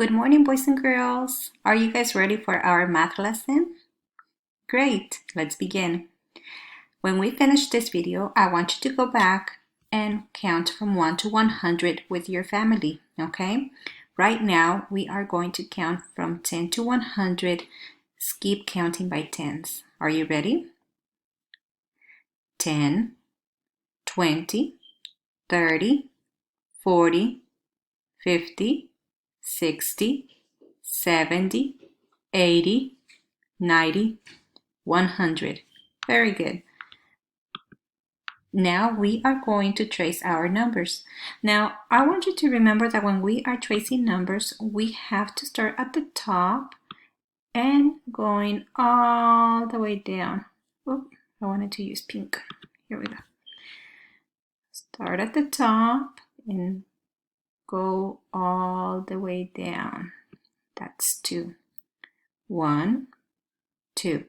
Good morning, boys and girls. Are you guys ready for our math lesson? Great, let's begin. When we finish this video, I want you to go back and count from 1 to 100 with your family, okay? Right now, we are going to count from 10 to 100. Keep counting by tens. Are you ready? 10, 20, 30, 40, 50, 60, 70, 80, 90, 100. Very good. Now we are going to trace our numbers. Now I want you to remember that when we are tracing numbers, we have to start at the top and going all the way down. Oh, I wanted to use pink. Here we go. Start at the top and go all the way down. That's 2. 1, 2.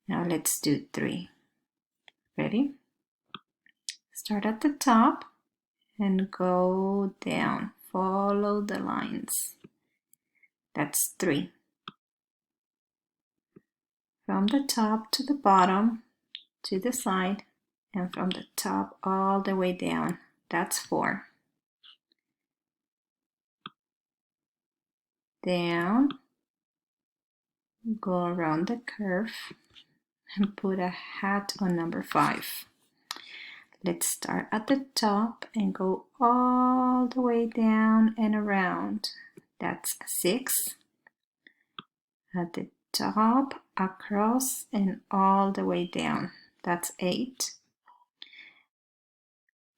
Now let's do 3. Ready? Start at the top and go down. Follow the lines. That's 3. From the top to the bottom, to the side, and from the top all the way down. That's 4. Down, go around the curve, and put a hat on number 5. Let's start at the top and go all the way down and around. That's 6. At the top, across, and all the way down. That's 8.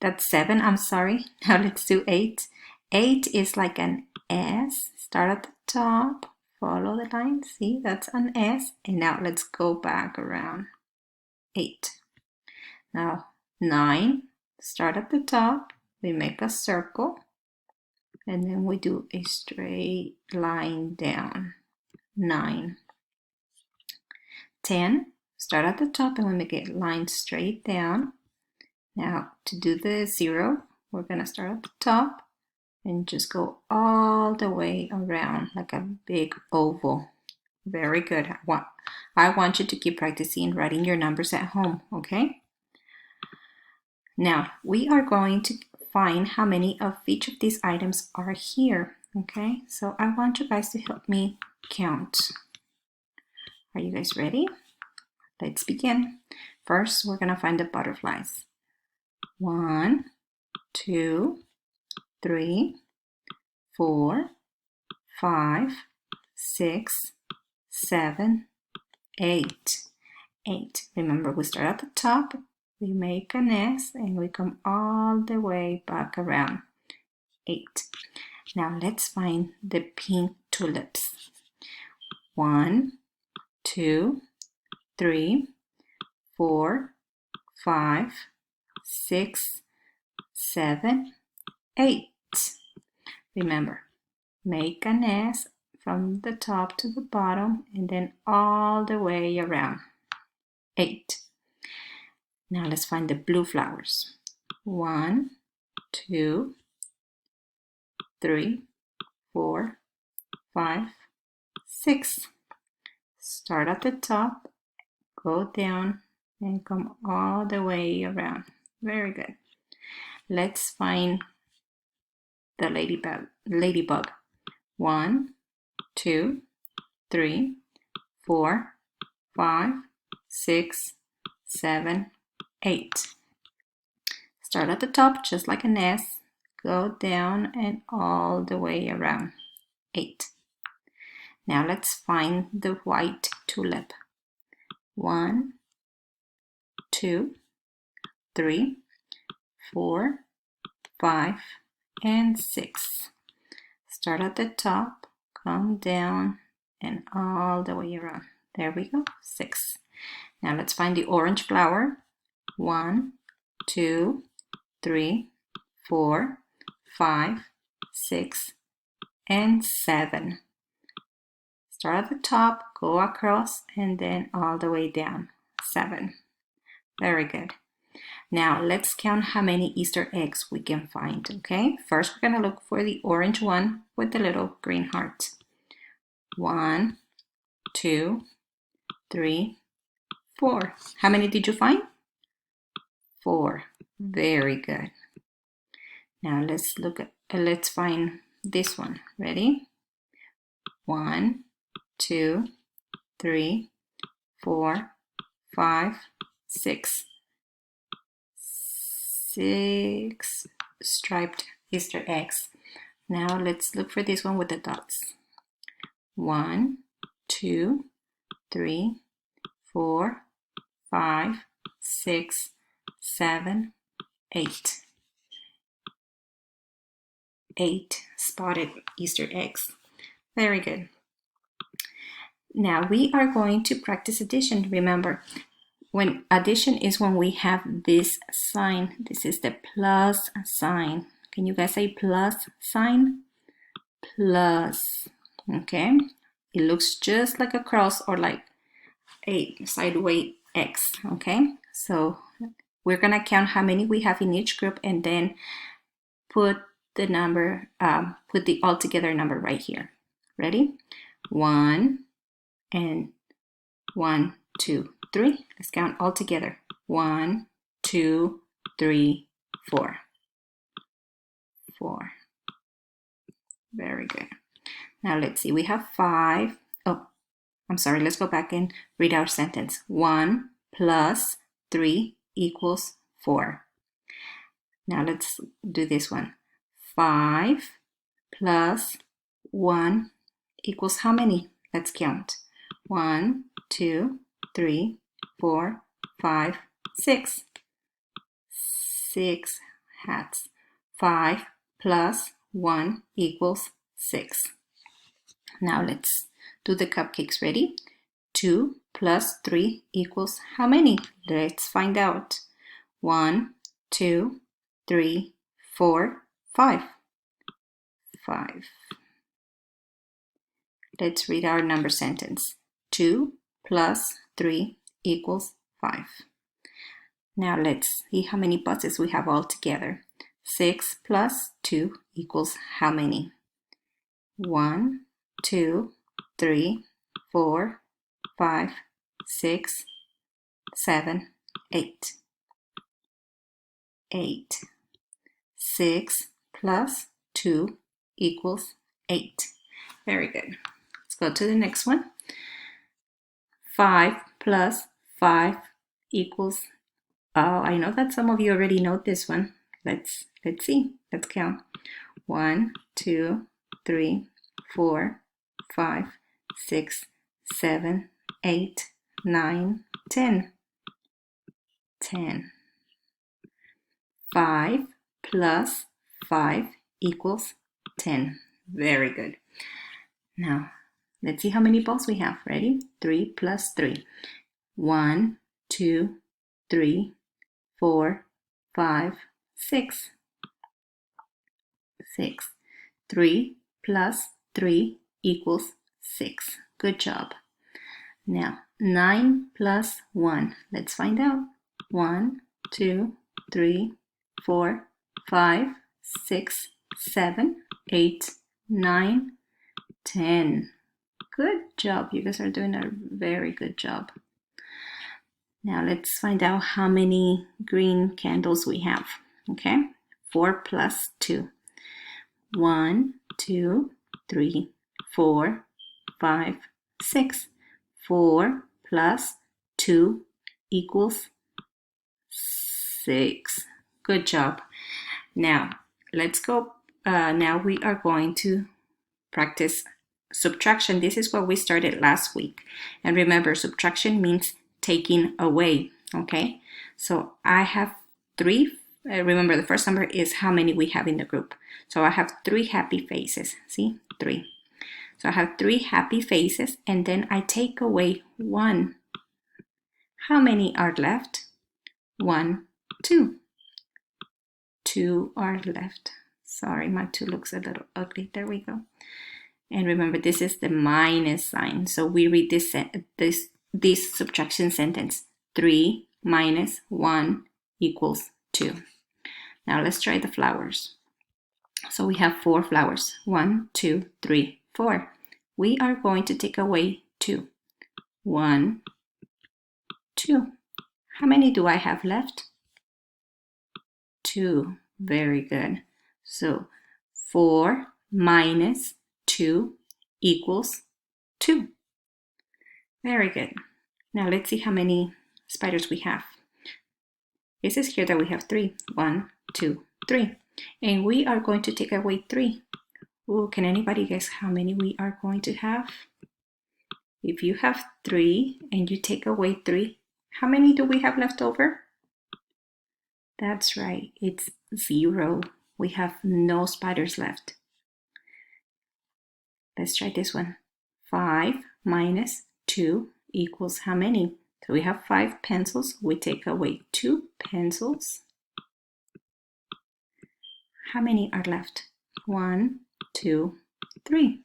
That's 7, I'm sorry. Now let's do 8. 8 is like an S. Start at the top, follow the line. See, that's an S. And now let's go back around. 8. Now 9. Start at the top. We make a circle. And then we do a straight line down. 9. 10. Start at the top and we make a line straight down. Now to do the 0, we're going to start at the top and just go all the way around like a big oval. Very good. I want you to keep practicing writing your numbers at home, okay? Now we are going to find how many of each of these items are here, okay? So I want you guys to help me count. Are you guys ready? Let's begin. First, we're going to find the butterflies. 1, 2, 3, 4, 5, 6, 7, 8. 8. Remember, we start at the top, we make an S, and we come all the way back around. 8. Now let's find the pink tulips. 1, 2, 3, 4, 5, 6, 7, 8. Remember, make an S from the top to the bottom and then all the way around. 8. Now let's find the blue flowers. 1, 2, 3, 4, 5, 6. Start at the top, go down, and come all the way around. Very good. Let's find the ladybug. 1, 2, 3, 4, 5, 6, 7, 8. Start at the top just like an S, go down and all the way around. 8. Now let's find the white tulip. 1, 2, 3, 4, 5, and 6. Start at the top, come down, and all the way around. There we go, 6. Now let's find the orange flower. 1, 2, 3, 4, 5, 6, and 7. Start at the top, go across, and then all the way down. 7. Very good. Now let's count how many Easter eggs we can find, okay? First, we're gonna look for the orange one with the little green heart. 1, 2, 3, 4. How many did you find? 4. Very good. Now let's find this one. Ready? 1, 2, 3, 4, 5, 6. 6 striped Easter eggs. Now let's look for this one with the dots. 1, 2, 3, 4, 5, 6, 7, 8. 8 spotted Easter eggs. Very good. Now we are going to practice addition. Remember, when addition is when we have this sign. This is the plus sign. Can you guys say plus sign? Plus. Okay. It looks just like a cross or like a sideways X. Okay. So we're gonna count how many we have in each group and then put the number, put the altogether number right here. Ready? 1 and 1, 2, 3. Let's count all together. 1, 2, 3, 4. 4. Very good. Now let's see. We have 5. Oh, I'm sorry. Let's go back and read our sentence. 1 plus 3 equals 4. Now let's do this one. 5 plus 1 equals how many? Let's count. 1, 2, 3, 4, 5, 6. 6 hats. 5 plus 1 equals 6. Now let's do the cupcakes. Ready? 2 plus 3 equals how many? Let's find out. 1, 2, 3, 4, 5. 5. Let's read our number sentence. 2 plus 3 equals 5. Now let's see how many buses we have all together. 6 plus 2 equals how many? 1, 2, 3, 4, 5, 6, 7, 8. 8. 6 plus 2 equals 8. Very good. Let's go to the next one. 5 plus 5 equals, I know that some of you already know this one. Let's see. Let's count. 1, 2, 3, 4, 5, 6, 7, 8, 9, 10. 10. 5 plus 5 equals 10. Very good. Now, let's see how many balls we have. Ready? 3 plus 3. 1, 2, 3, 4, 5, 6. 6. 3 plus 3 equals 6. Good job. Now, 9 plus 1. Let's find out. 1, 2, 3, 4, 5, 6, 7, 8, 9, 10. Good job. You guys are doing a very good job. Now let's find out how many green candles we have. Okay? 4 plus 2. 1, 2, 3, 4, 5, 6. 4 plus 2 equals 6. Good job. Now, let's go. Now we are going to practice subtraction. This is what we started last week. And remember, subtraction means taking away. Okay? So I have 3. Remember, the first number is how many we have in the group. So I have 3 happy faces. See? 3. So I have 3 happy faces, and then I take away 1. How many are left? 1, 2. 2 are left. Sorry, my 2 looks a little ugly. There we go. And remember, this is the minus sign. So we read this subtraction sentence. 3 minus 1 equals 2. Now let's try the flowers. So we have 4 flowers. 1, 2, 3, 4. We are going to take away 2. 1, 2. How many do I have left? 2. Very good. So 4 minus 2 equals 2. Very good. Now let's see how many spiders we have. It says here that we have 3. 1, 2, 3. And we are going to take away 3. Ooh, can anybody guess how many we are going to have? If you have 3 and you take away 3, how many do we have left over? That's right, it's 0. We have no spiders left. Let's try this one. 5 minus 2 equals how many? So we have 5 pencils. We take away 2 pencils. How many are left? 1, 2, 3.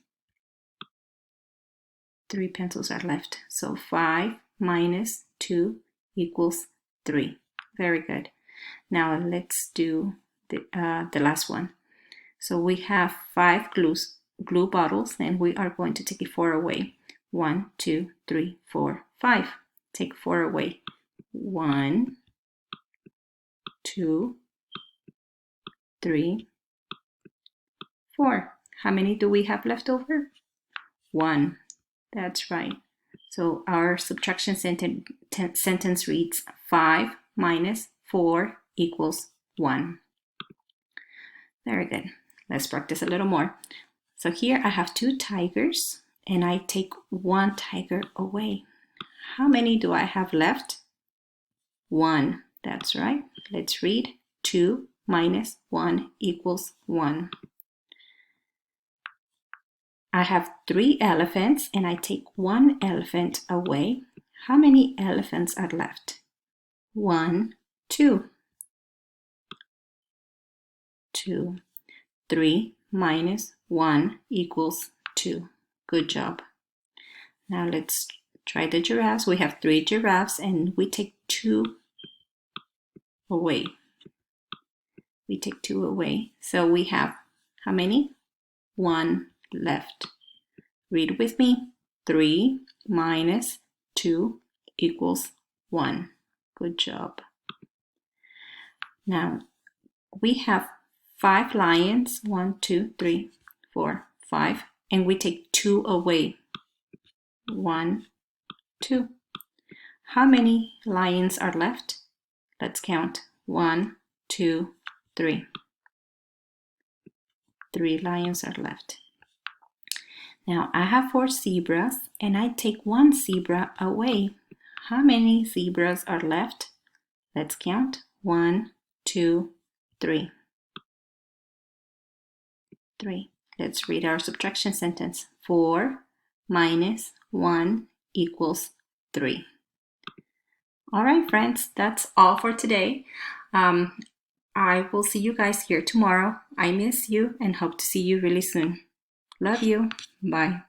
3 pencils are left. So 5 minus 2 equals 3. Very good. Now let's do the last one. So we have 5 glue bottles, and we are going to take 4 away. 1, 2, 3, 4, 5. Take 4 away. 1, 2, 3, 4. How many do we have left over? 1. That's right. So our subtraction sentence reads 5 minus 4 equals 1. Very good. Let's practice a little more. So here I have 2 tigers, and I take 1 tiger away. How many do I have left? 1. That's right. Let's read 2 minus 1 equals 1. I have 3 elephants, and I take 1 elephant away. How many elephants are left? 1, 2. 2. 3 minus 1 equals 2. Good job. Now let's try the giraffes. We have 3 giraffes, and we take 2 away. We take 2 away. So we have how many? 1 left. Read with me. 3 minus 2 equals 1. Good job. Now we have 5 lions. 1, 2, 3, 4, 5. And we take 2 away. 1, 2. How many lions are left? Let's count. 1, 2, 3. 3 lions are left. Now I have 4 zebras, and I take 1 zebra away. How many zebras are left? Let's count. 1, 2, 3. 3. Let's read our subtraction sentence. 4 minus 1 equals 3. All right, friends, that's all for today. I will see you guys here tomorrow. I miss you and hope to see you really soon. Love you. Bye.